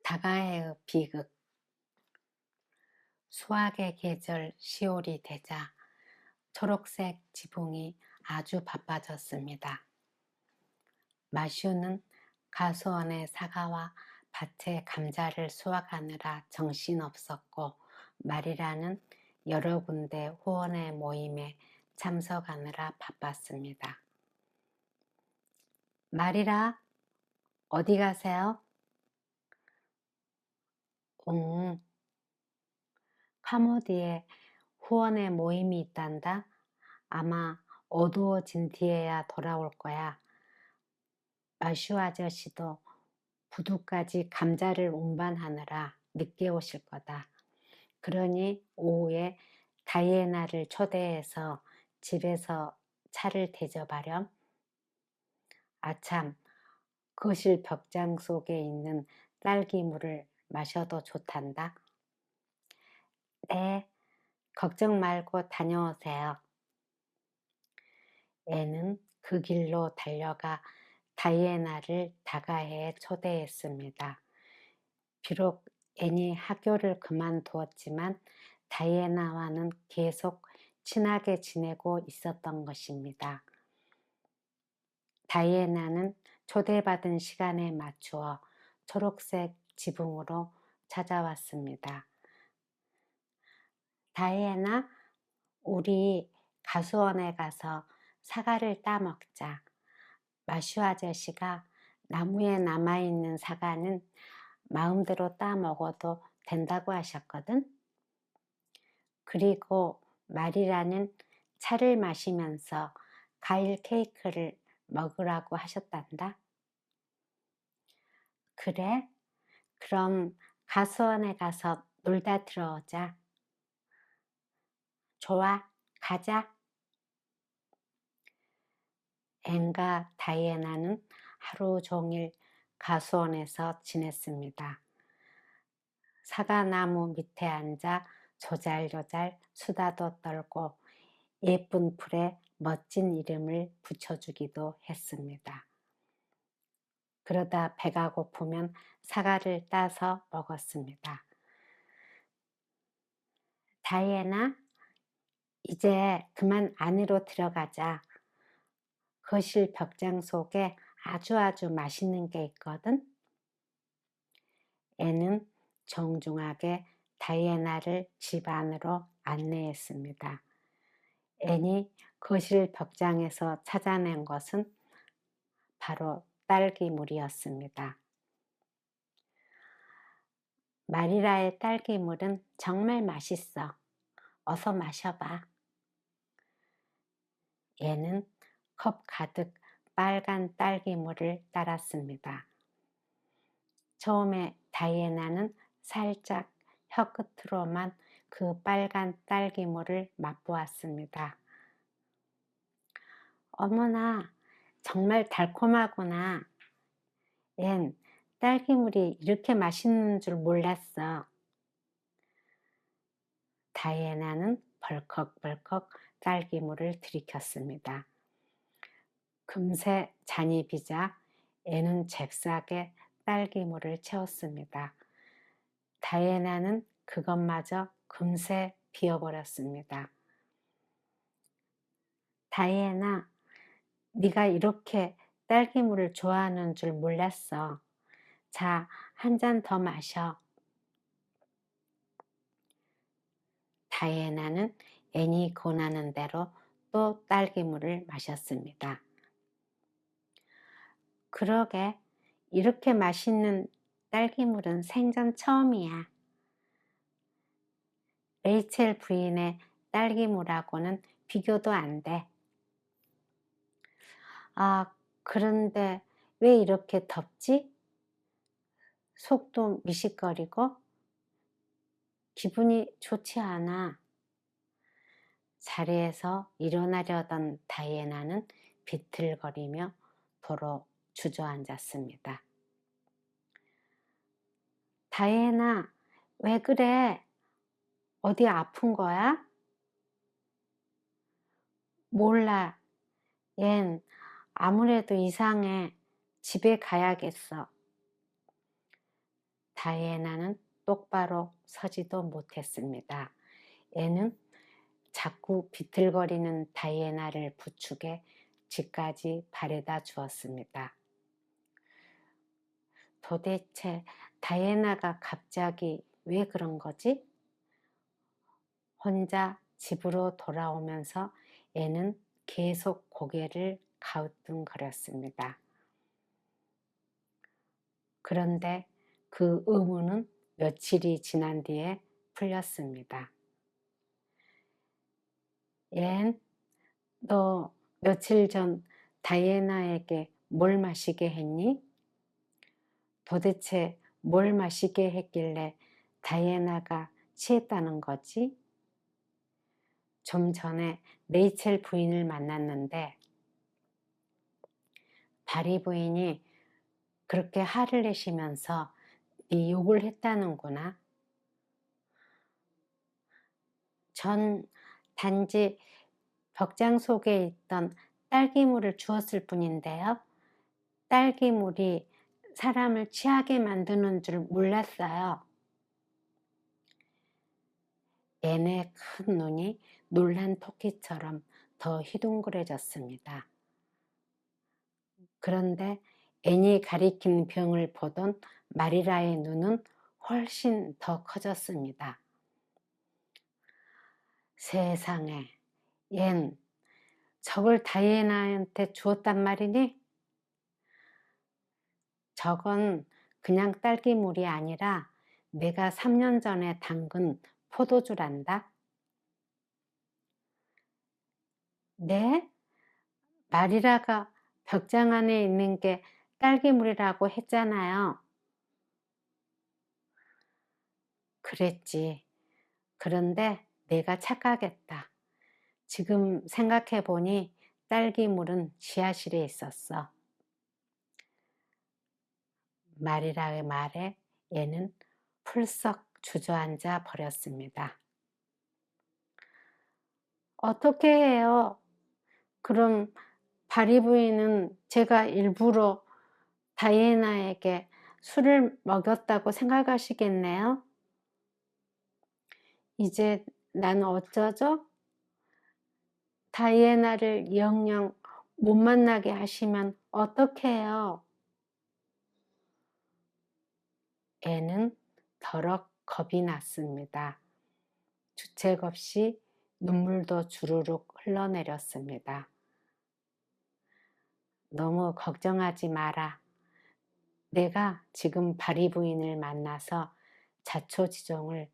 다가의 비극. 수확의 계절 10월이 되자 초록색 지붕이 아주 바빠졌습니다. 마슈는 가수원의 사과와 밭의 감자를 수확하느라 정신없었고, 마리라는 여러 군데 후원의 모임에 참석하느라 바빴습니다. 마리라, 어디 가세요? 카모디에 후원의 모임이 있단다. 아마 어두워진 뒤에야 돌아올 거야. 마슈 아저씨도 부두까지 감자를 운반하느라 늦게 오실 거다. 그러니 오후에 다이애나를 초대해서 집에서 차를 대접하렴. 아참, 거실 벽장 속에 있는 딸기물을 마셔도 좋단다. 네, 걱정 말고 다녀오세요. 애는 그 길로 달려가 다이애나를 다가해에 초대했습니다. 비록 앤이 학교를 그만두었지만 다이애나와는 계속 친하게 지내고 있었던 것입니다. 다이애나는 초대받은 시간에 맞추어 초록색 지붕으로 찾아왔습니다. 다이애나, 우리 가수원에 가서 사과를 따먹자. 마슈 아저씨가 나무에 남아있는 사과는 마음대로 따먹어도 된다고 하셨거든. 그리고 마리라는 차를 마시면서 과일 케이크를 먹으라고 하셨단다. 그래? 그럼 가수원에 가서 놀다 들어오자. 좋아, 가자. 앤과 다이애나는 하루 종일 가수원에서 지냈습니다. 사과나무 밑에 앉아 조잘조잘 수다도 떨고 예쁜 풀에 멋진 이름을 붙여주기도 했습니다. 그러다 배가 고프면 사과를 따서 먹었습니다. 다이애나, 이제 그만 안으로 들어가자. 거실 벽장 속에 아주 맛있는 게 있거든. 애는 정중하게 다이애나를 집 안으로 안내했습니다. 앤이 거실 벽장에서 찾아낸 것은 바로 딸기물이었습니다. 마리라의 딸기물은 정말 맛있어. 어서 마셔봐. 얘는 컵 가득 빨간 딸기물을 따랐습니다. 처음에 다이애나는 살짝 혀끝으로만 그 빨간 딸기물을 맛보았습니다. 어머나, 정말 달콤하구나. 얜 딸기물이 이렇게 맛있는 줄 몰랐어. 다이애나는 벌컥벌컥 딸기물을 들이켰습니다. 금세 잔이 비자 애는 잽싸게 딸기물을 채웠습니다. 다이애나는 그것마저 금세 비워버렸습니다. 다이애나, 네가 이렇게 딸기물을 좋아하는 줄 몰랐어. 자, 한 잔 더 마셔. 다이애나는 앤이 권하는 대로 또 딸기물을 마셨습니다. 그러게, 이렇게 맛있는 딸기물은 생전 처음이야. 레이첼 부인의 딸기물하고는 비교도 안 돼. 아, 그런데 왜 이렇게 덥지? 속도 미식거리고 기분이 좋지 않아. 자리에서 일어나려던 다이애나는 비틀거리며 도로 주저앉았습니다. 다이애나, 왜 그래? 어디 아픈 거야? 몰라. 얜 아무래도 이상해. 집에 가야겠어. 다이애나는 똑바로 서지도 못했습니다. 애는 자꾸 비틀거리는 다이애나를 부축해 집까지 바래다 주었습니다. 도대체 다이애나가 갑자기 왜 그런 거지? 혼자 집으로 돌아오면서 애는 계속 고개를 갸우뚱거렸습니다. 그런데 그 의문은 며칠이 지난 뒤에 풀렸습니다. 얜, 너 며칠 전 다이애나에게 뭘 마시게 했니? 도대체 뭘 마시게 했길래 다이애나가 취했다는 거지? 좀 전에 레이첼 부인을 만났는데 바리 부인이 그렇게 화를 내시면서 네 욕을 했다는구나. 전 단지 벽장 속에 있던 딸기물을 주었을 뿐인데요. 딸기물이 사람을 취하게 만드는 줄 몰랐어요. 애의 큰 눈이 놀란 토끼처럼 더 휘둥그레졌습니다. 그런데 애니 가리킨 병을 보던 마리라의 눈은 훨씬 더 커졌습니다. 세상에, 얜 저걸 다이애나한테 주었단 말이니? 저건 그냥 딸기물이 아니라 내가 3년 전에 담근 포도주란다. 네? 마리라가 벽장 안에 있는 게 딸기물이라고 했잖아요. 그랬지. 그런데 내가 착각했다. 지금 생각해보니 딸기물은 지하실에 있었어. 마리라의 말에 얘는 풀썩 주저앉아 버렸습니다. 어떻게 해요? 그럼 바리 부인은 제가 일부러 다이애나에게 술을 먹였다고 생각하시겠네요? 이제 난 어쩌죠? 다이애나를 영영 못 만나게 하시면 어떡해요? 애는 더럭 겁이 났습니다. 주책 없이 눈물도 주르륵 흘러내렸습니다. 너무 걱정하지 마라. 내가 지금 바리 부인을 만나서 자초지종을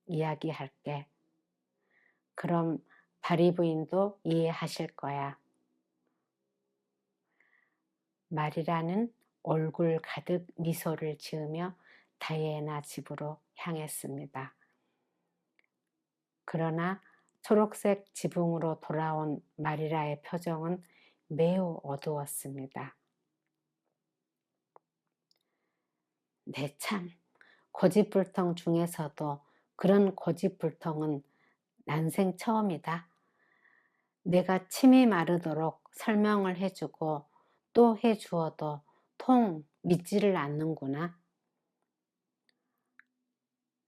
이야기할게. 그럼 바리 부인도 이해하실 거야. 마리라는 얼굴 가득 미소를 지으며 다이애나 집으로 향했습니다. 그러나 초록색 지붕으로 돌아온 마리라의 표정은 매우 어두웠습니다. 내 참, 고집불통 중에서도 그런 고집불통은 난생 처음이다. 내가 침이 마르도록 설명을 해주고 또 해주어도 통 믿지를 않는구나.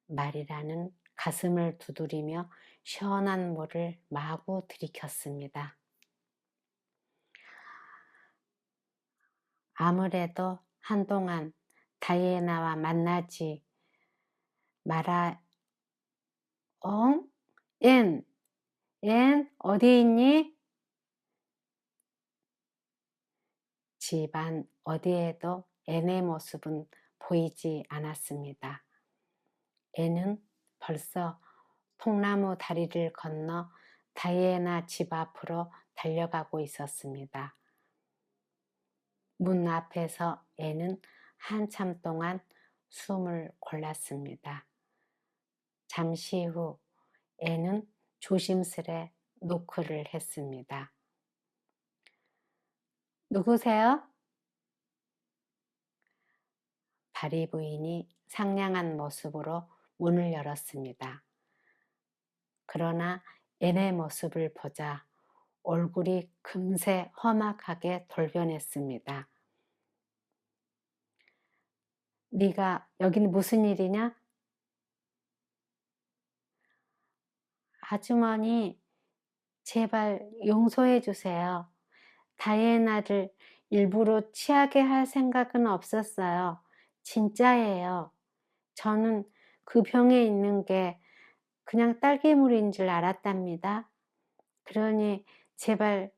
마리라는 가슴을 두드리며 시원한 물을 마구 들이켰습니다. 아무래도 한동안 다이애나와 만나지 마라. 앤 어디 있니? 집안 어디에도 앤의 모습은 보이지 않았습니다. 앤은 벌써 통나무 다리를 건너 다이애나 집 앞으로 달려가고 있었습니다. 문 앞에서 앤은 한참 동안 숨을 골랐습니다. 잠시 후 앤은 조심스레 노크를 했습니다. 누구세요? 바리 부인이 상냥한 모습으로 문을 열었습니다. 그러나 앤의 모습을 보자 얼굴이 금세 험악하게 돌변했습니다. 네가 여기는 무슨 일이냐? 아주머니, 제발 용서해 주세요. 다이애나를 일부러 취하게 할 생각은 없었어요. 진짜예요. 저는 그 병에 있는 게 그냥 딸기물인 줄 알았답니다. 그러니 제발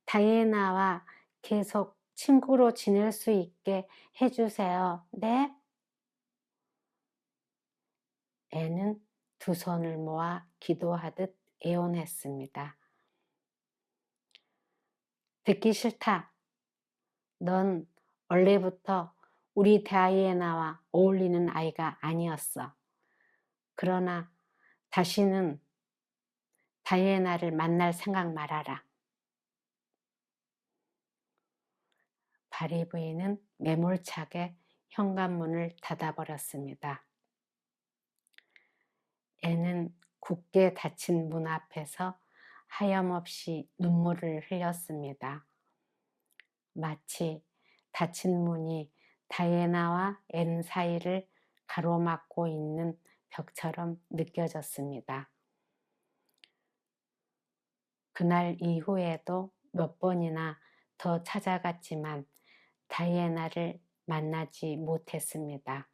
다이애나와 계속 친구로 지낼 수 있게 해주세요. 네? 애는 두 손을 모아 기도하듯 애원했습니다. 듣기 싫다. 넌 원래부터 우리 다이애나와 어울리는 아이가 아니었어. 그러나 다시는 다이애나를 만날 생각 말아라. 바리 부인은 매몰차게 현관문을 닫아버렸습니다. 애는 굳게 닫힌 문 앞에서 하염없이 눈물을 흘렸습니다. 마치 닫힌 문이 다이애나와 앤 사이를 가로막고 있는 벽처럼 느껴졌습니다. 그날 이후에도 몇 번이나 더 찾아갔지만 다이애나를 만나지 못했습니다.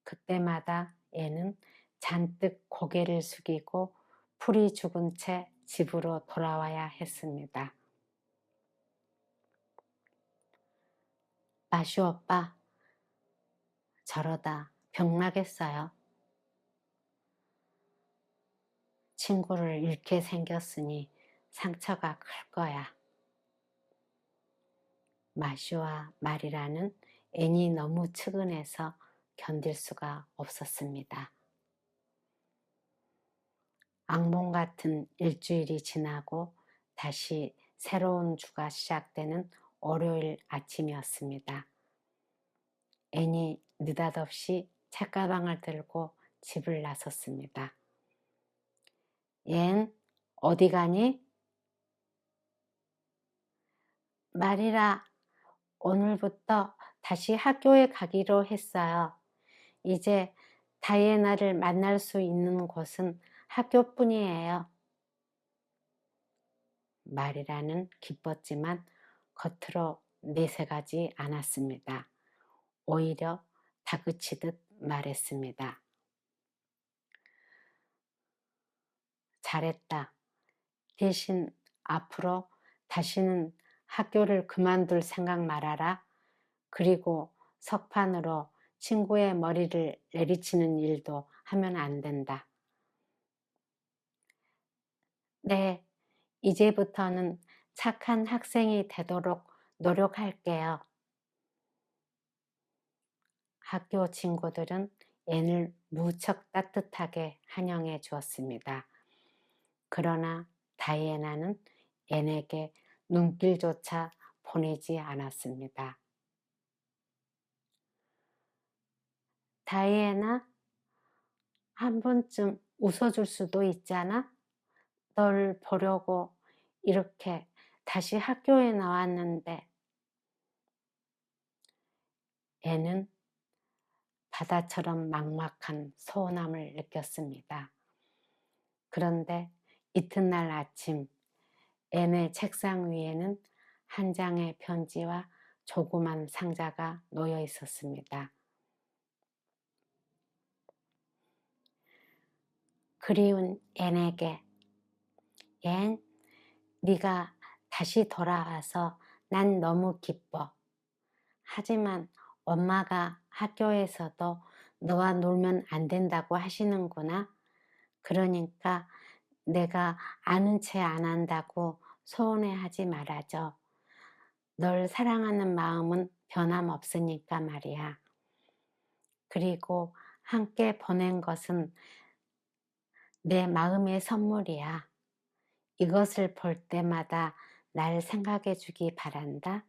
그때마다 애는 잔뜩 고개를 숙이고 풀이 죽은 채 집으로 돌아와야 했습니다. 마슈 오빠, 저러다 병나겠어요. 친구를 잃게 생겼으니 상처가 클 거야. 마슈와 말이라는 앤이 너무 측은해서 견딜 수가 없었습니다. 악몽 같은 일주일이 지나고 다시 새로운 주가 시작되는 월요일 아침이었습니다. 앤이 느닷없이 책가방을 들고 집을 나섰습니다. 앤, 어디 가니? 말이라, 오늘부터 다시 학교에 가기로 했어요. 이제 다이애나를 만날 수 있는 곳은 학교뿐이에요. 말이라는 기뻤지만 겉으로 내색하지 않았습니다. 오히려 다그치듯 말했습니다. 잘했다. 대신 앞으로 다시는 학교를 그만둘 생각 말아라. 그리고 석판으로 친구의 머리를 내리치는 일도 하면 안 된다. 네, 이제부터는 착한 학생이 되도록 노력할게요. 학교 친구들은 앤을 무척 따뜻하게 환영해 주었습니다. 그러나 다이애나는 앤에게 눈길조차 보내지 않았습니다. 다이애나, 한 번쯤 웃어줄 수도 있잖아? 널 보려고 이렇게 다시 학교에 나왔는데. 앤은 바다처럼 막막한 서운함을 느꼈습니다. 그런데 이튿날 아침 앤의 책상 위에는 한 장의 편지와 조그만 상자가 놓여 있었습니다. 그리운 앤에게, 앤, 네가 다시 돌아와서 난 너무 기뻐. 하지만 엄마가 학교에서도 너와 놀면 안 된다고 하시는구나. 그러니까 내가 아는 체 안 한다고 서운해하지 말아줘. 널 사랑하는 마음은 변함없으니까 말이야. 그리고 함께 보낸 것은 내 마음의 선물이야. 이것을 볼 때마다 날 생각해 주기 바란다.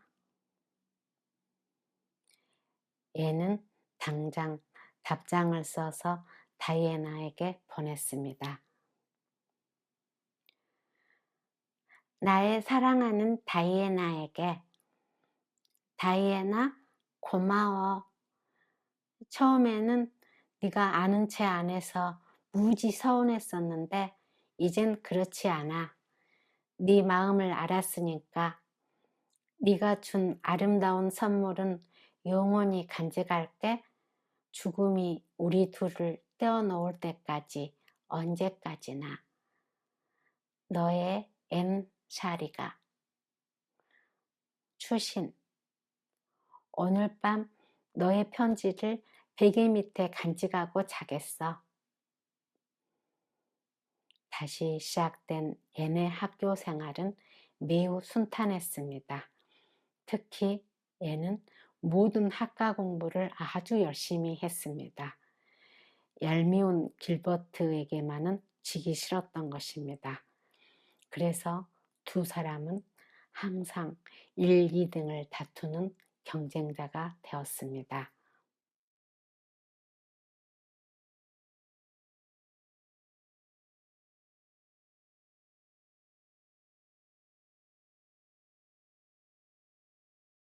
얘는 당장 답장을 써서 다이애나에게 보냈습니다. 나의 사랑하는 다이애나에게, 다이애나 고마워. 처음에는 네가 아는 체 안에서 무지 서운했었는데 이젠 그렇지 않아. 네 마음을 알았으니까 네가 준 아름다운 선물은 영원히 간직할게. 죽음이 우리 둘을 떼어놓을 때까지 언제까지나. 너의 M 샤리가. 추신. 오늘 밤 너의 편지를 베개 밑에 간직하고 자겠어. 다시 시작된 앤의 학교 생활은 매우 순탄했습니다. 특히 앤은 모든 학과 공부를 아주 열심히 했습니다. 얄미운 길버트에게만은 지기 싫었던 것입니다. 그래서 두 사람은 항상 1, 2등을 다투는 경쟁자가 되었습니다.